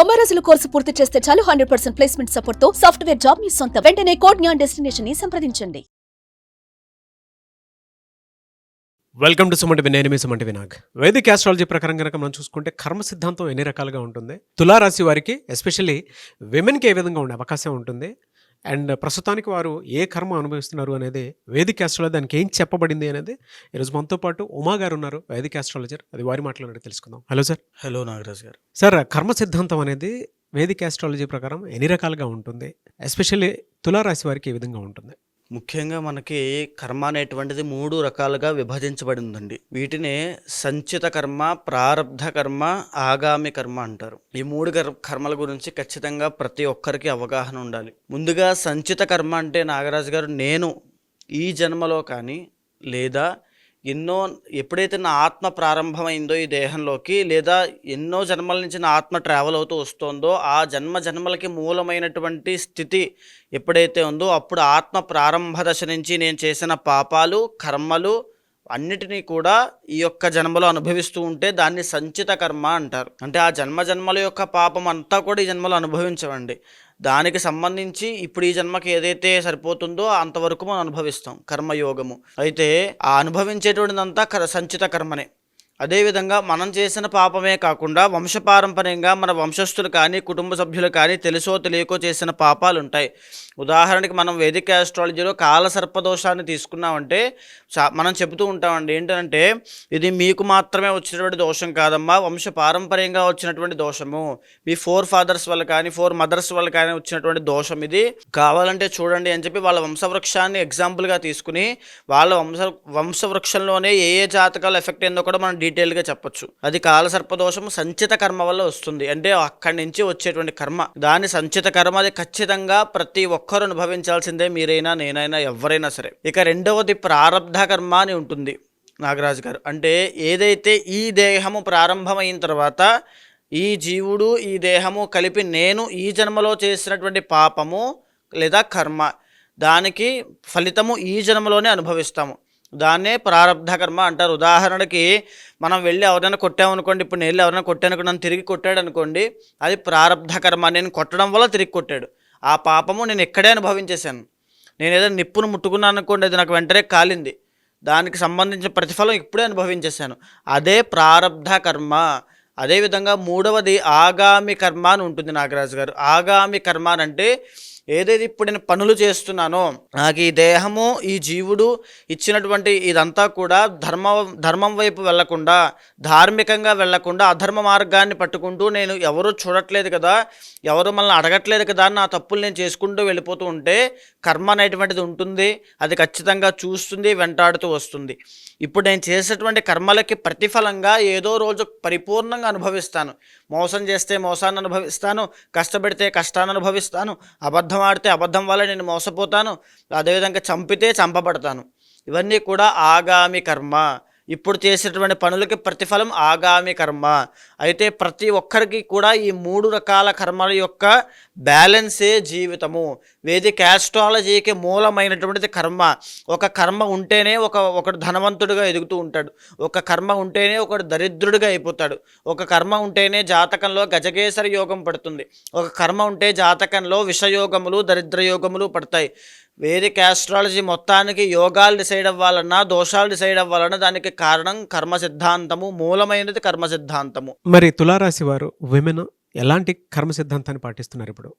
90 రోజుల కోర్సు పూర్తి చేస్తే చాలు 100% ప్లేస్మెంట్ సపోర్ట్ తో సాఫ్ట్వేర్ జాబ్ మీ సొంతం. వెంటనే కోడ్ జ్ఞాన్ డెస్టినేషన్ ని సంప్రదించండి. Welcome to Sumanti. నేను మీ సుమంటి వినాగ్. వైదిక ఆస్ట్రాలజీ ప్రకారం కనుక మనం చూసుకుంటే కర్మ సిద్ధాంతం ఎన్ని రకాలుగా ఉంటుంది, తులారాశి వారికి ఎస్పెషల్లీ విమెన్కి ఏ విధంగా ఉండే అవకాశం ఉంటుంది, అండ్ ప్రస్తుతానికి వారు ఏ కర్మ అనుభవిస్తున్నారు అనేది వేదిక ఆస్ట్రాలజీ దానికి ఏం చెప్పబడింది అనేది ఈరోజు మనతో పాటు ఉమా గారు ఉన్నారు, వేదిక ఆస్ట్రాలజర్. అది వారి మాటలు తెలుసుకుందాం. Hello sir. హలో నాగరాజ్ గారు. సార్, కర్మ సిద్ధాంతం అనేది వేదిక ఆస్ట్రాలజీ ప్రకారం ఎన్ని రకాలుగా ఉంటుంది, ఎస్పెషల్లీ తులారాశి వారికి ఏ విధంగా ఉంటుంది? ముఖ్యంగా మనకి కర్మ అనేటువంటిది 3 రకాలుగా విభజించబడిందండి. వీటిని సంచిత కర్మ, ప్రారబ్ధ కర్మ, ఆగామి కర్మ అంటారు. ఈ 3 కర్మల గురించి ఖచ్చితంగా ప్రతి ఒక్కరికి అవగాహన ఉండాలి. ముందుగా సంచిత కర్మ అంటే నాగరాజు గారు, నేను ఈ జన్మలో కానీ లేదా ఎప్పుడైతే నా ఆత్మ ప్రారంభమైందో ఈ దేహంలోకి, లేదా ఎన్నో జన్మల నుంచి నా ఆత్మ ట్రావెల్ అవుతూ వస్తుందో ఆ జన్మలకి మూలమైనటువంటి స్థితి ఎప్పుడైతే ఉందో అప్పుడు ఆత్మ ప్రారంభ దశ నుంచి నేను చేసిన పాపాలు, కర్మలు అన్నిటినీ కూడా ఈ యొక్క జన్మలో అనుభవిస్తూ ఉంటే దాన్ని సంచిత కర్మ అంటారు. అంటే ఆ జన్మల యొక్క పాపం అంతా కూడా ఈ జన్మలో అనుభవించవండి. దానికి సంబంధించి ఇప్పుడు ఈ జన్మకి ఏదైతే సరిపోతుందో అంతవరకు మనం అనుభవిస్తాం కర్మయోగము. అయితే ఆ అనుభవించేటువంటిదంతా సంచిత కర్మనే. అదేవిధంగా మనం చేసిన పాపమే కాకుండా వంశపారంపర్యంగా మన వంశస్థులు కానీ కుటుంబ సభ్యులు కానీ తెలుసో తెలియకో చేసిన పాపాలు ఉంటాయి. ఉదాహరణకి మనం వేదిక ఆస్ట్రాలజీలో కాలసర్పదోషాన్ని తీసుకున్నామంటే మనం చెబుతూ ఉంటామండి, ఏంటంటే ఇది మీకు మాత్రమే వచ్చినటువంటి దోషం కాదమ్మా, వంశపారంపర్యంగా వచ్చినటువంటి దోషము, మీ 4 ఫాదర్స్ వల్ల కానీ 4 మదర్స్ వల్ల కానీ వచ్చినటువంటి దోషం ఇది, కావాలంటే చూడండి అని చెప్పి వాళ్ళ వంశవృక్షాన్ని ఎగ్జాంపుల్గా తీసుకుని వాళ్ళ వంశవృక్షంలోనే ఏ జాతకాలు ఎఫెక్ట్ అయిందో కూడా మనం డీటెయిల్గా చెప్పొచ్చు. అది కాలసర్పదోషము సంచిత కర్మ వల్ల వస్తుంది. అంటే అక్కడి నుంచి వచ్చేటువంటి కర్మ, దాని సంచిత కర్మ, అది ఖచ్చితంగా ప్రతి ఒక్కరు అనుభవించాల్సిందే, మీరైనా నేనైనా ఎవరైనా సరే. ఇక రెండవది ప్రారబ్ధ కర్మ అని ఉంటుంది నాగరాజు గారు. అంటే ఏదైతే ఈ దేహము ప్రారంభమైన తర్వాత ఈ జీవుడు ఈ దేహము కలిపి నేను ఈ జన్మలో చేసినటువంటి పాపము లేదా కర్మ, దానికి ఫలితము ఈ జన్మలోనే అనుభవిస్తాము. దాన్నే ప్రారబ్ధ కర్మ అంటారు. ఉదాహరణకి మనం వెళ్ళి ఎవరైనా కొట్టామనుకోండి, ఇప్పుడు నేను ఎవరైనా కొట్టాను, నన్ను తిరిగి కొట్టాడు అనుకోండి, అది ప్రారబ్ధ కర్మ. నేను కొట్టడం వల్ల తిరిగి కొట్టాడు, ఆ పాపము నేను ఇక్కడే అనుభవించేశాను. నేను ఏదైనా నిప్పును ముట్టుకున్నాను అనుకోండి, అది నాకు వెంటనే కాలింది, దానికి సంబంధించిన ప్రతిఫలం ఇప్పుడే అనుభవించేశాను, అదే ప్రారబ్ధ కర్మ. అదేవిధంగా మూడవది ఆగామి కర్మ అని ఉంటుంది నాగరాజు గారు. ఆగామి కర్మ అంటే ఏదైతే ఇప్పుడు నేను పనులు చేస్తున్నానో, నాకు ఈ దేహము ఈ జీవుడు ఇచ్చినటువంటి ఇదంతా కూడా ధర్మం వైపు వెళ్లకుండా, ధార్మికంగా వెళ్లకుండా అధర్మ మార్గాన్ని పట్టుకుంటూ, నేను ఎవరు చూడట్లేదు కదా, ఎవరు మనల్ని అడగట్లేదు కదా, నా తప్పులు నేను చేసుకుంటూ వెళ్ళిపోతూ ఉంటే కర్మ అనేటువంటిది ఉంటుంది. అది ఖచ్చితంగా చూస్తుంది, వెంటాడుతూ వస్తుంది. ఇప్పుడు నేను చేసేటువంటి కర్మలకి ప్రతిఫలంగా ఏదో రోజు పరిపూర్ణంగా అనుభవిస్తాను. మోసం చేస్తే మోసాన్ని అనుభవిస్తాను, కష్టపెడితే కష్టాన్ని అనుభవిస్తాను, అబద్ధం ఆడితే అబద్ధం వల్ల నేను మోసపోతాను, అదేవిధంగా చంపితే చంపబడతాను. ఇవన్నీ కూడా ఆగామి కర్మ. ఇప్పుడు చేసేటువంటి పనులకి ప్రతిఫలం ఆగామి కర్మ. అయితే ప్రతి ఒక్కరికి కూడా ఈ 3 రకాల కర్మల యొక్క బ్యాలెన్సే జీవితము. వేదిక ఆస్ట్రాలజీకి మూలమైనటువంటిది కర్మ. ఒక కర్మ ఉంటేనే ఒకడు ధనవంతుడిగా ఎదుగుతూ ఉంటాడు, ఒక కర్మ ఉంటేనే ఒకడు దరిద్రుడిగా అయిపోతాడు, ఒక కర్మ ఉంటేనే జాతకంలో గజకేసర యోగం పడుతుంది, ఒక కర్మ ఉంటే జాతకంలో విషయోగములు దరిద్రయోగములు పడతాయి. వేదిక ఆస్ట్రాలజీ మొత్తానికి యోగాలు డిసైడ్ అవ్వాలన్నా, దోషాలు డిసైడ్ అవ్వాలన్నా దానికి కారణం కర్మ సిద్ధాంతము, మూలమైనది కర్మ సిద్ధాంతము. మరి తులారాశి వారు విమెన్ ఎలాంటి కర్మ సిద్ధాంతాన్ని పాటిస్తున్నారు, ఇప్పుడు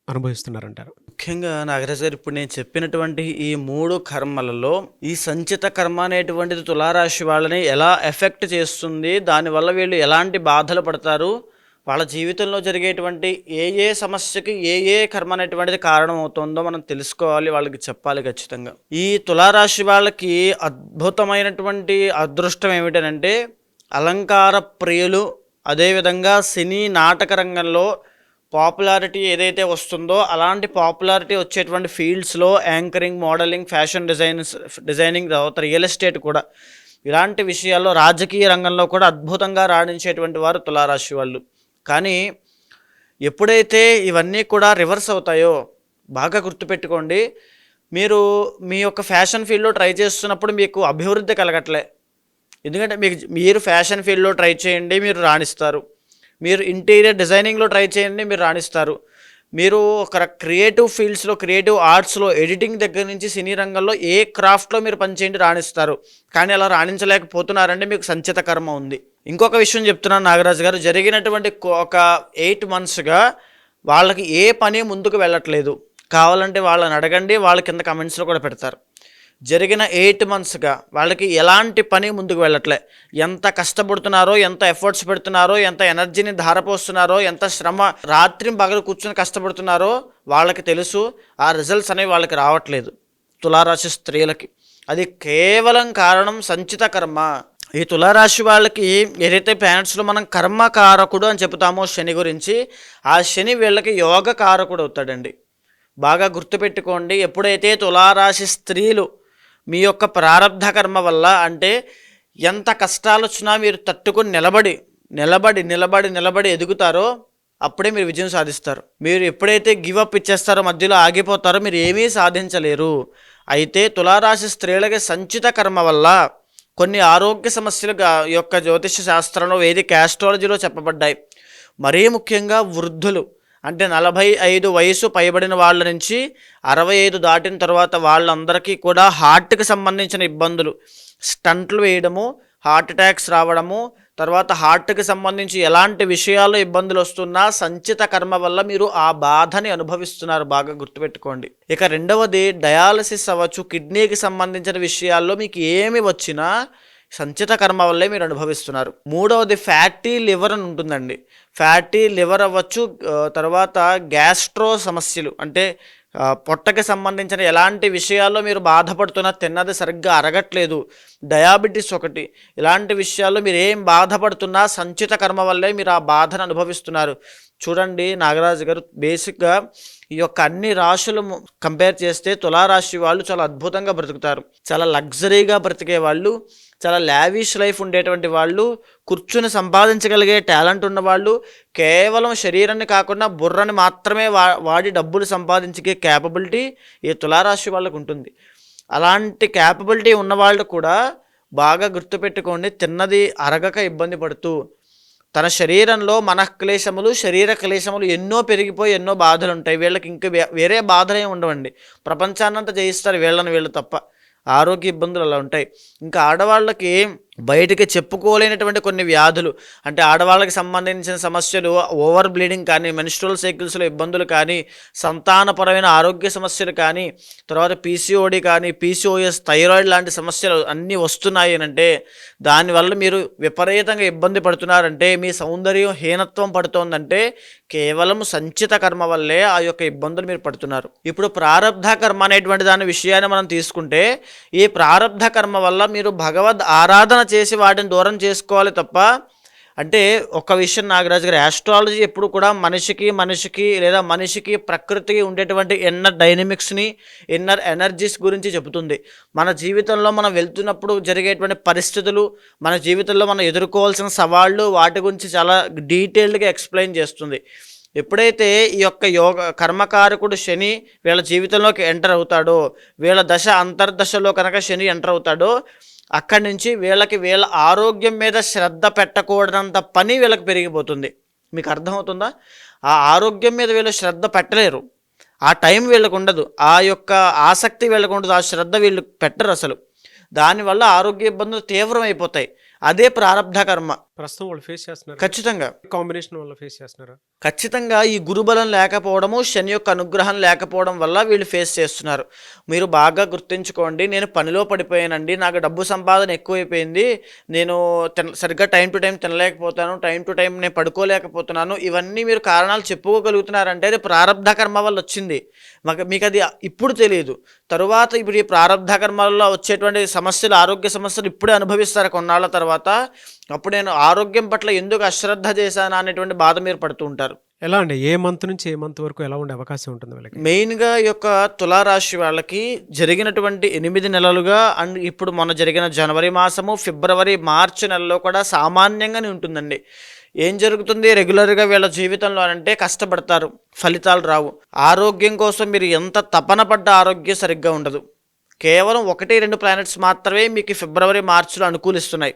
అనుభవిస్తున్నారంటారు? ముఖ్యంగా నాగరాజు గారు, ఇప్పుడు నేను చెప్పినటువంటి ఈ 3 కర్మలలో ఈ సంచిత కర్మ అనేటువంటిది తులారాశి వాళ్ళని ఎలా ఎఫెక్ట్ చేస్తుంది, దానివల్ల వీళ్ళు ఎలాంటి బాధలు పడతారు, వాళ్ళ జీవితంలో జరిగేటువంటి ఏ సమస్యకి ఏ కర్మ అనేటువంటిది కారణం అవుతుందో మనం తెలుసుకోవాలి, వాళ్ళకి చెప్పాలి ఖచ్చితంగా. ఈ తులారాశి వాళ్ళకి అద్భుతమైనటువంటి అదృష్టం ఏమిటనంటే అలంకార ప్రియులు. అదేవిధంగా సినీ నాటక రంగంలో పాపులారిటీ ఏదైతే వస్తుందో అలాంటి పాపులారిటీ వచ్చేటువంటి ఫీల్డ్స్లో యాంకరింగ్, మోడలింగ్, ఫ్యాషన్ డిజైనింగ్, తర్వాత రియల్ ఎస్టేట్ కూడా, ఇలాంటి విషయాల్లో రాజకీయ రంగంలో కూడా అద్భుతంగా రాణించేటువంటి వారు తులారాశి వాళ్ళు. కానీ ఎప్పుడైతే ఇవన్నీ కూడా రివర్స్ అవుతాయో బాగా గుర్తుపెట్టుకోండి, మీరు మీ యొక్క ఫ్యాషన్ ఫీల్డ్లో ట్రై చేస్తున్నప్పుడు మీకు అభివృద్ధి కలగట్లే. ఎందుకంటే మీరు ఫ్యాషన్ ఫీల్డ్లో ట్రై చేయండి, మీరు రాణిస్తారు. మీరు ఇంటీరియర్ డిజైనింగ్లో ట్రై చేయండి, మీరు రాణిస్తారు. మీరు ఒక క్రియేటివ్ ఫీల్డ్స్లో, క్రియేటివ్ ఆర్ట్స్లో, ఎడిటింగ్ దగ్గర నుంచి సినీ రంగంలో ఏ క్రాఫ్ట్లో మీరు పనిచేయండి రాణిస్తారు. కానీ అలా రాణించలేకపోతున్నారంటే మీకు సంచిత కర్మ ఉంది. ఇంకొక విషయం చెప్తున్నాను నాగరాజు గారు, జరిగినటువంటి ఒక 8 monthsగా వాళ్ళకి ఏ పని ముందుకు వెళ్ళట్లేదు. కావాలంటే వాళ్ళని అడగండి, వాళ్ళ కింద కమెంట్స్లో కూడా పెడతారు. జరిగిన 8 monthsగా వాళ్ళకి ఎలాంటి పని ముందుకు వెళ్ళట్లే. ఎంత కష్టపడుతున్నారో, ఎంత ఎఫర్ట్స్ పెడుతున్నారో, ఎంత ఎనర్జీని ధారపోస్తున్నారో, ఎంత శ్రమ రాత్రి పగలు కూర్చొని కష్టపడుతున్నారో వాళ్ళకి తెలుసు. ఆ రిజల్ట్స్ అనేవి వాళ్ళకి రావట్లేదు తులారాశి స్త్రీలకి. అది కేవలం కారణం సంచిత కర్మ. ఈ తులారాశి వాళ్ళకి ఏదైతే ప్లానెట్స్లో మనం కర్మకారకుడు అని చెప్తామో శని గురించి, ఆ శని వీళ్ళకి యోగ కారకుడు అవుతాడండి. బాగా గుర్తుపెట్టుకోండి. ఎప్పుడైతే తులారాశి స్త్రీలు మీ యొక్క ప్రారబ్ధ కర్మ వల్ల, అంటే ఎంత కష్టాలు వచ్చినా మీరు తట్టుకొని నిలబడి ఎదుగుతారో అప్పుడే మీరు విజయం సాధిస్తారు. మీరు ఎప్పుడైతే గివప్ ఇచ్చేస్తారో, మధ్యలో ఆగిపోతారో, మీరు ఏమీ సాధించలేరు. అయితే తులారాశి స్త్రీలకి సంచిత కర్మ వల్ల కొన్ని ఆరోగ్య సమస్యలు యొక్క జ్యోతిష శాస్త్రంలో, వేదిక ఆస్ట్రాలజీలో చెప్పబడ్డాయి. మరీ ముఖ్యంగా వృద్ధులు, అంటే 45 వయసు పైబడిన వాళ్ళ నుంచి 65 దాటిన తర్వాత వాళ్ళందరికీ కూడా హార్ట్కి సంబంధించిన ఇబ్బందులు, స్టంట్లు వేయడము, హార్ట్ అటాక్స్ రావడము, తర్వాత హార్ట్కి సంబంధించి ఎలాంటి విషయాల్లో ఇబ్బందులు వస్తున్నా సంచిత కర్మ వల్ల మీరు ఆ బాధని అనుభవిస్తున్నారు. బాగా గుర్తుపెట్టుకోండి. ఇక రెండవది డయాలసిస్ అవ్వచ్చు, కిడ్నీకి సంబంధించిన విషయాల్లో మీకు ఏమి వచ్చినా సంచిత కర్మ వల్లే మీరు అనుభవిస్తున్నారు. మూడవది ఫ్యాటీ లివర్ అని ఉంటుందండి. ఫ్యాటీ లివర్ అవ్వచ్చు, తర్వాత గ్యాస్ట్రో సమస్యలు, అంటే పొట్టకి సంబంధించిన ఎలాంటి విషయాల్లో మీరు బాధపడుతున్నా, తిన్నది సరిగ్గా అరగట్లేదు, డయాబెటీస్ ఒకటి, ఇలాంటి విషయాల్లో మీరు ఏం బాధపడుతున్నా సంచిత కర్మ వల్లే మీరు ఆ బాధను అనుభవిస్తున్నారు. చూడండి నాగరాజు గారు, బేసిక్గా ఈ యొక్క అన్ని రాశులు కంపేర్ చేస్తే తులారాశి వాళ్ళు చాలా అద్భుతంగా బ్రతుకుతారు. చాలా లగ్జరీగా బ్రతికే వాళ్ళు, చాలా లావిష్ లైఫ్ ఉండేటువంటి వాళ్ళు, కూర్చుని సంపాదించగలిగే టాలెంట్ ఉన్నవాళ్ళు, కేవలం శరీరాన్ని కాకుండా బుర్రని మాత్రమే వాడి డబ్బులు సంపాదించే క్యాపబిలిటీ ఈ తులారాశి వాళ్ళకు ఉంటుంది. అలాంటి క్యాపబిలిటీ ఉన్నవాళ్ళు కూడా బాగా గుర్తుపెట్టుకోండి, తిన్నది అరగక ఇబ్బంది పడుతూ తన శరీరంలో మనఃక్లేశములు, శరీర క్లేశములు ఎన్నో పెరిగిపోయి ఎన్నో బాధలు ఉంటాయి. వీళ్ళకి ఇంకా వేరే బాధలే ఉండవండి. ప్రపంచాన్నంతా జయిస్తారు వీళ్ళు తప్ప. ఆరోగ్య ఇబ్బందులు అలా ఉంటాయి. ఇంకా ఆడవాళ్ళకి బయటికి చెప్పుకోలేనటువంటి కొన్ని వ్యాధులు, అంటే ఆడవాళ్ళకి సంబంధించిన సమస్యలు, ఓవర్ బ్లీడింగ్ కానీ, మెన్స్ట్రువల్ సైకిల్స్లో ఇబ్బందులు కానీ, సంతానపరమైన ఆరోగ్య సమస్యలు కానీ, తర్వాత పీసీఓడి కానీ, పీసీఓఎస్, థైరాయిడ్ లాంటి సమస్యలు అన్నీ వస్తున్నాయి అంటే దానివల్ల మీరు విపరీతంగా ఇబ్బంది పడుతున్నారంటే, మీ సౌందర్యం హీనత్వం పడుతోందంటే కేవలం సంచిత కర్మ వల్లే ఆ యొక్క ఇబ్బందులు మీరు పడుతున్నారు. ఇప్పుడు ప్రారబ్ధ కర్మ అనేటువంటి దాని విషయాన్ని మనం తీసుకుంటే, ఈ ప్రారబ్ధ కర్మ వల్ల మీరు భగవద్ ఆరాధన చేసి వాటిని దూరం చేసుకోవాలి తప్ప, అంటే ఒక విషయం నాగరాజు గారు, ఆస్ట్రాలజీ ఎప్పుడు కూడా మనిషికి లేదా మనిషికి ప్రకృతికి ఉండేటువంటి ఇన్నర్ డైనమిక్స్ని, ఇన్నర్ ఎనర్జీస్ గురించి చెబుతుంది. మన జీవితంలో మనం వెళ్తున్నప్పుడు జరిగేటువంటి పరిస్థితులు, మన జీవితంలో మనం ఎదుర్కోవాల్సిన సవాళ్ళు, వాటి గురించి చాలా డీటెయిల్డ్గా ఎక్స్ప్లెయిన్ చేస్తుంది. ఎప్పుడైతే ఈ యొక్క కర్మకారకుడు శని వీళ్ళ జీవితంలోకి ఎంటర్ అవుతాడో, వీళ్ళ దశ అంతర్దశలో కనుక శని ఎంటర్ అవుతాడో, అక్కడి నుంచి వీళ్ళ ఆరోగ్యం మీద శ్రద్ధ పెట్టకూడదంత పని వీళ్ళకి పెరిగిపోతుంది. మీకు అర్థమవుతుందా? ఆ ఆరోగ్యం మీద వీళ్ళు శ్రద్ధ పెట్టలేరు, ఆ టైం వీళ్ళకు ఉండదు, ఆ యొక్క ఆసక్తి వీళ్ళకు ఉండదు, ఆ శ్రద్ధ వీళ్ళు పెట్టరు అసలు. దానివల్ల ఆరోగ్య ఇబ్బందులు తీవ్రమైపోతాయి. అదే ప్రారబ్ధ కర్మ. ప్రస్తుతం వాళ్ళు ఫేస్ చేస్తున్నారు. ఖచ్చితంగా కాంబినేషన్ వల్ల ఫేస్ చేస్తున్నారా? ఖచ్చితంగా ఈ గురుబలం లేకపోవడము, శని యొక్క అనుగ్రహం లేకపోవడం వల్ల వీళ్ళు ఫేస్ చేస్తున్నారు. మీరు బాగా గుర్తుంచుకోండి, నేను పనిలో పడిపోయానండి, నాకు డబ్బు సంపాదన ఎక్కువైపోయింది, నేను సరిగ్గా టైం టు టైం తినలేకపోతాను, టైం టు టైం నేను పడుకోలేకపోతున్నాను, ఇవన్నీ మీరు కారణాలు చెప్పుకోగలుగుతున్నారంటే అది ప్రారబ్ధ కర్మ వల్ల వచ్చింది. మీకు అది ఇప్పుడు తెలియదు. తరువాత ఇప్పుడు ఈ ప్రారబ్ధ కర్మ వల్ల వచ్చేటువంటి సమస్యలు, ఆరోగ్య సమస్యలు ఇప్పుడే అనుభవిస్తారు కొన్నాళ్ళ తర్వాత. అప్పుడు నేను ఆరోగ్యం పట్ల ఎందుకు అశ్రద్ధ చేశాను అనేటువంటి బాధ మీరు పడుతూ ఉంటారు. ఎలా అండి, ఏ మంత్ నుంచి ఏ మంత్ వరకు ఎలా ఉండే అవకాశం ఉంటుంది వీళ్ళకి? మెయిన్గా ఈ యొక్క తులారాశి వాళ్ళకి జరిగినటువంటి 8 నెలలుగా, అండ్ ఇప్పుడు మొన్న జరిగిన జనవరి మాసము, ఫిబ్రవరి, మార్చి నెలలో కూడా సామాన్యంగానే ఉంటుందండి. ఏం జరుగుతుంది రెగ్యులర్గా వీళ్ళ జీవితంలో అంటే, కష్టపడతారు, ఫలితాలు రావు. ఆరోగ్యం కోసం మీరు ఎంత తపన పడ్డ ఆరోగ్యం సరిగ్గా ఉండదు. కేవలం 1-2 ప్లానెట్స్ మాత్రమే మీకు ఫిబ్రవరి, మార్చిలో అనుకూలిస్తున్నాయి.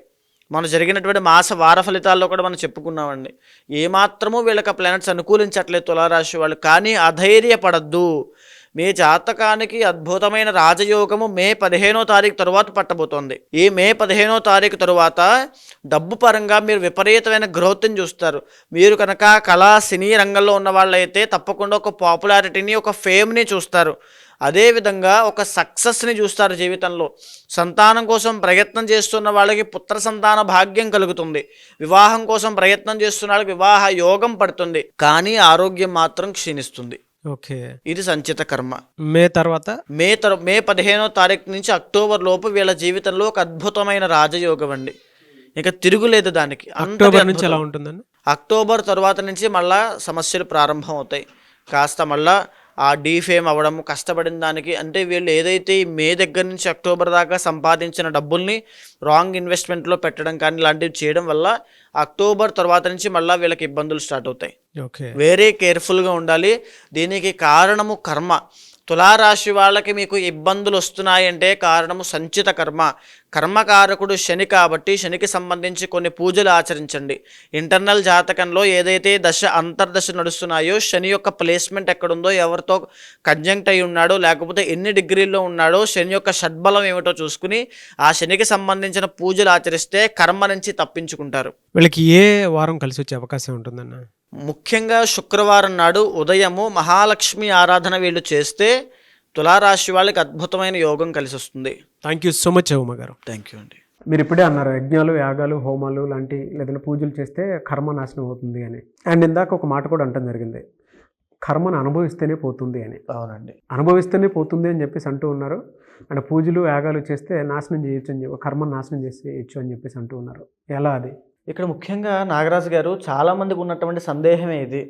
మనం జరిగినటువంటి మాస వార ఫలితాల్లో కూడా మనం చెప్పుకున్నామండి. ఏమాత్రమూ వీళ్ళకి ఆ ప్లానెట్స్ అనుకూలించట్లేదు తులారాశి వాళ్ళు. కానీ అధైర్యపడద్దు. మీ జాతకానికి అద్భుతమైన రాజయోగము మే 15వ తారీఖు తరువాత పట్టబోతోంది. ఈ మే 15వ తారీఖు తరువాత డబ్బు పరంగా మీరు విపరీతమైన గ్రోత్ని చూస్తారు. మీరు కనుక కళా సినీ రంగంలో ఉన్న వాళ్ళైతే తప్పకుండా ఒక పాపులారిటీని, ఒక ఫేమ్ని చూస్తారు. అదేవిధంగా ఒక సక్సెస్ని చూస్తారు జీవితంలో. సంతానం కోసం ప్రయత్నం చేస్తున్న వాళ్ళకి పుత్ర సంతాన భాగ్యం కలుగుతుంది. వివాహం కోసం ప్రయత్నం చేస్తున్న వాళ్ళకి వివాహ యోగం పడుతుంది. కానీ ఆరోగ్యం మాత్రం క్షీణిస్తుంది. ఓకే, ఇది సంచిత కర్మ. మే తర్వాత మే 15వ తారీఖు నుంచి అక్టోబర్ లోపు వీళ్ళ జీవితంలో ఒక అద్భుతమైన రాజయోగం అండి. ఇక తిరుగులేదు దానికి. అక్టోబర్ నుంచి ఎలా ఉంటుందండి? అక్టోబర్ తర్వాత నుంచి మళ్ళా సమస్యలు ప్రారంభం అవుతాయి. కాస్త మళ్ళా ఆ డీఫేమ్ అవ్వడం, కష్టపడిన దానికి, అంటే వీళ్ళు ఏదైతే ఈ మే దగ్గర నుంచి అక్టోబర్ దాకా సంపాదించిన డబ్బుల్ని రాంగ్ ఇన్వెస్ట్మెంట్లో పెట్టడం కానీ ఇలాంటివి చేయడం వల్ల అక్టోబర్ తర్వాత నుంచి మళ్ళీ వీళ్ళకి ఇబ్బందులు స్టార్ట్ అవుతాయి. ఓకే, వెరీ కేర్ఫుల్గా ఉండాలి. దీనికి కారణము కర్మ. తులారాశి వాళ్ళకి మీకు ఇబ్బందులు వస్తున్నాయంటే కారణము సంచిత కర్మ. కర్మకారకుడు శని కాబట్టి శనికి సంబంధించి కొన్ని పూజలు ఆచరించండి. ఇంటర్నల్ జాతకంలో ఏదైతే దశ అంతర్దశ నడుస్తున్నాయో, శని యొక్క ప్లేస్మెంట్ ఎక్కడుందో, ఎవరితో కంజంక్ట్ అయి ఉన్నాడో, లేకపోతే ఎన్ని డిగ్రీల్లో ఉన్నాడో, శని యొక్క షడ్బలం ఏమిటో చూసుకుని ఆ శనికి సంబంధించిన పూజలు ఆచరిస్తే కర్మ నుంచి తప్పించుకుంటారు. వీళ్ళకి ఏ వారం కలిసి వచ్చే అవకాశం ఉంటుందన్న? ముఖ్యంగా శుక్రవారం నాడు ఉదయము మహాలక్ష్మి ఆరాధన వీళ్ళు చేస్తే తులారాశి వాళ్ళకి అద్భుతమైన యోగం కలిసి వస్తుంది. Thank you so much Uma గారు. థ్యాంక్ యూ అండి. మీరు ఇప్పుడే అన్నారు యజ్ఞాలు, యాగాలు, హోమాలు లాంటి లేదంటే పూజలు చేస్తే కర్మ నాశనం అవుతుంది అని. అండ్ ఇందాక ఒక మాట కూడా అంటం జరిగింది, కర్మను అనుభవిస్తేనే పోతుంది అని. అవునండి, అనుభవిస్తేనే పోతుంది అని చెప్పేసి అంటూ ఉన్నారు. అంటే పూజలు, యాగాలు చేస్తే నాశనం చేయొచ్చు అని చెప్పి, కర్మను నాశనం చేయొచ్చు అని చెప్పేసి అంటూ ఉన్నారు. ఎలా అది? ఇక్కడ ముఖ్యంగా నాగరాజు గారు చాలామందికి ఉన్నటువంటి సందేహమే ఇది.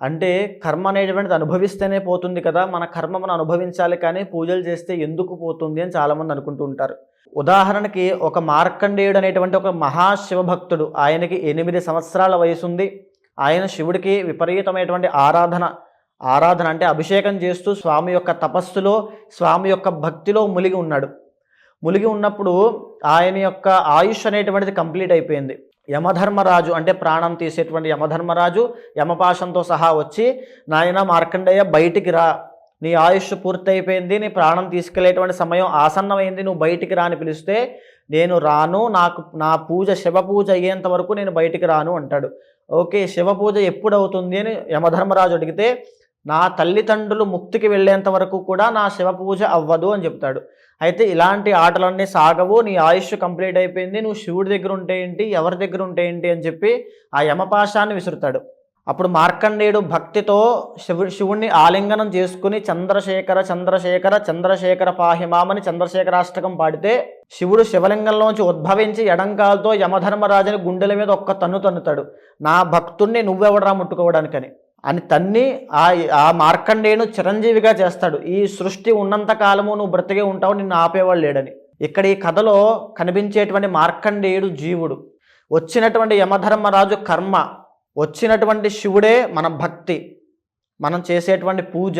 అంటే కర్మ అనేటువంటిది అనుభవిస్తేనే పోతుంది కదా, మన కర్మ మనం అనుభవించాలి కానీ పూజలు చేస్తే ఎందుకు పోతుంది అని చాలామంది అనుకుంటూ ఉంటారు. ఉదాహరణకి ఒక మార్కండేయుడు అనేటువంటి ఒక మహాశివభక్తుడు, ఆయనకి 8 సంవత్సరాల వయసు ఉంది. ఆయన శివుడికి విపరీతమైనటువంటి ఆరాధన అంటే అభిషేకం చేస్తూ స్వామి యొక్క తపస్సులో, స్వామి యొక్క భక్తిలో ములిగి ఉన్నప్పుడు ఆయన యొక్క ఆయుష్ అనేటువంటిది కంప్లీట్ అయిపోయింది. యమధర్మరాజు అంటే ప్రాణం తీసేటువంటి యమధర్మరాజు యమపాశంతో సహా వచ్చి, నాయన మార్కండేయ బయటికి రా, నీ ఆయుష్ పూర్తయిపోయింది, నీ ప్రాణం తీసుకెళ్లేటువంటి సమయం ఆసన్నమైంది, నువ్వు బయటికి రా అని పిలిస్తే, నేను రాను, నా పూజ శివ పూజ అయ్యేంత వరకు నేను బయటికి రాను అంటాడు. ఓకే, శివ పూజ ఎప్పుడు అవుతుంది అని యమధర్మరాజు అడిగితే, నా తల్లిదండ్రులు ముక్తికి వెళ్ళేంత వరకు కూడా నా శివ పూజ అవ్వదు అని చెప్తాడు. అయితే ఇలాంటి ఆటలన్నీ సాగవు, నీ ఆయుష్ కంప్లీట్ అయిపోయింది, నువ్వు శివుడి దగ్గర ఉంటే ఏంటి, ఎవరి దగ్గర ఉంటే ఏంటి అని చెప్పి ఆ యమపాశాన్ని విసురుతాడు. అప్పుడు మార్కండేయుడు భక్తితో శివుణ్ణి ఆలింగనం చేసుకుని చంద్రశేఖర చంద్రశేఖర చంద్రశేఖర పాహిమామని చంద్రశేఖరాష్టకం పాడితే, శివుడు శివలింగంలోంచి ఉద్భవించి ఎడంకాలతో యమధర్మరాజుని గుండెల మీద ఒక్క తన్నుతాడు. నా భక్తుణ్ణి నువ్వెవడరా ముట్టుకోవడానికని అని తన్ని ఆ మార్కండేయును చిరంజీవిగా చేస్తాడు. ఈ సృష్టి ఉన్నంత కాలము నువ్వు బ్రతికే ఉంటావు, నిన్ను ఆపేవాళ్ళు లేడని. ఇక్కడ ఈ కథలో కనిపించేటువంటి మార్కండేయుడు జీవుడు, వచ్చినటువంటి యమధర్మరాజు కర్మ, వచ్చినటువంటి శివుడే మన భక్తి, మనం చేసేటువంటి పూజ.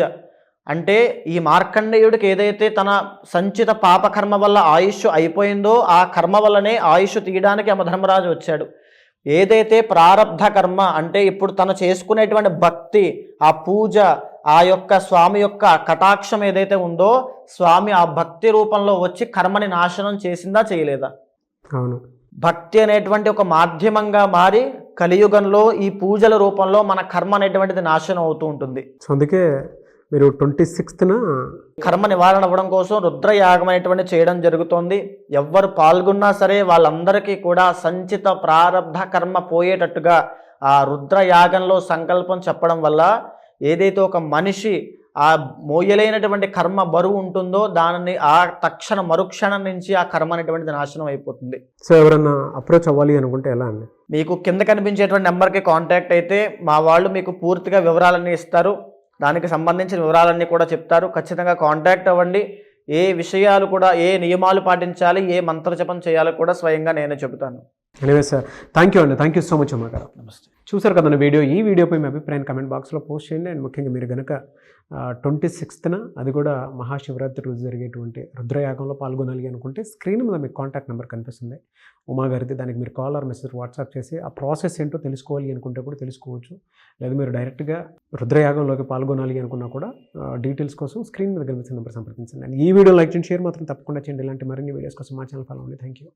అంటే ఈ మార్కండేయుడికి ఏదైతే తన సంచిత పాపకర్మ వల్ల ఆయుష్ అయిపోయిందో, ఆ కర్మ వల్లనే ఆయుష్ తీయడానికి యమధర్మరాజు వచ్చాడు. ఏదైతే ప్రారబ్ధ కర్మ అంటే ఇప్పుడు తను చేసుకునేటువంటి భక్తి, ఆ పూజ, ఆ యొక్క స్వామి యొక్క కటాక్షం ఏదైతే ఉందో, స్వామి ఆ భక్తి రూపంలో వచ్చి కర్మని నాశనం చేసిందా, చేయలేదా? అవును. భక్తి అనేటువంటి ఒక మాధ్యమంగా మారి కలియుగంలో ఈ పూజల రూపంలో మన కర్మ అనేటువంటిది నాశనం అవుతూ ఉంటుంది. సో అందుకే మీరు 26న కర్మ నివారణ అవ్వడం కోసం రుద్రయాగం అనేటువంటి చేయడం జరుగుతోంది. ఎవ్వరు పాల్గొన్నా సరే వాళ్ళందరికీ కూడా సంచిత ప్రారబ్ధ కర్మ పోయేటట్టుగా ఆ రుద్రయాగంలో సంకల్పం చెప్పడం వల్ల ఏదైతే ఒక మనిషి ఆ మోయలేనటువంటి కర్మ బరువు ఉంటుందో దానిని ఆ తక్షణ మరుక్షణం నుంచి ఆ కర్మ అనేటువంటిది నాశనం అయిపోతుంది. సో ఎవరన్నా అప్రోచ్ అవ్వాలి అనుకుంటే ఎలా అండి? మీకు కింద కనిపించేటువంటి నెంబర్కి కాంటాక్ట్ అయితే మా వాళ్ళు మీకు పూర్తిగా వివరాలన్నీ ఇస్తారు, దానికి సంబంధించిన వివరాలన్నీ కూడా చెప్తారు. ఖచ్చితంగా కాంటాక్ట్ అవ్వండి. ఏ విషయాలు కూడా, ఏ నియమాలు పాటించాలి, ఏ మంత్ర జపం చేయాలో కూడా స్వయంగా నేనే చెబుతాను. ఎనీవే సార్, థ్యాంక్ యూ అండి. థ్యాంక్ యూ సో మచ్ అమ్మ గారు. నమస్తే. చూసారు కదండి వీడియో. ఈ వీడియోపై మీ అభిప్రాయాన్ని కమెంట్ బాక్స్లో పోస్ట్ చేయండి. అండ్ ముఖ్యంగా మీరు కనుక 26న అది కూడా మహాశివరాత్రి రోజు జరిగేటువంటి రుద్రయాగంలో పాల్గొనాలి అనుకుంటే స్క్రీన్ మీద మీకు కాంటాక్ట్ నెంబర్ కనిపిస్తుంది ఉమా గారిది. దానికి మీరు కాల్ ఆర్ మెసేజ్ వాట్సాప్ చేసి ఆ ప్రాసెస్ ఏంటో తెలుసుకోవాలి అనుకుంటే కూడా తెలుసుకోవచ్చు. లేదా మీరు డైరెక్ట్గా రుద్రయాగంలోకి పాల్గొనాలి అనుకున్నా కూడా డీటెయిల్స్ కోసం స్క్రీన్ మీద కనిపిస్తున్న నెంబర్ సంప్రదించండి. అండ్ ఈ వీడియో లైక్ చేయండి, షేర్ మాత్రం తప్పకుండా చేయండి. ఇలాంటి మరిన్ని వీడియోస్ కోసం మా ఛానల్ ఫాలో అవ్వండి. Thank you.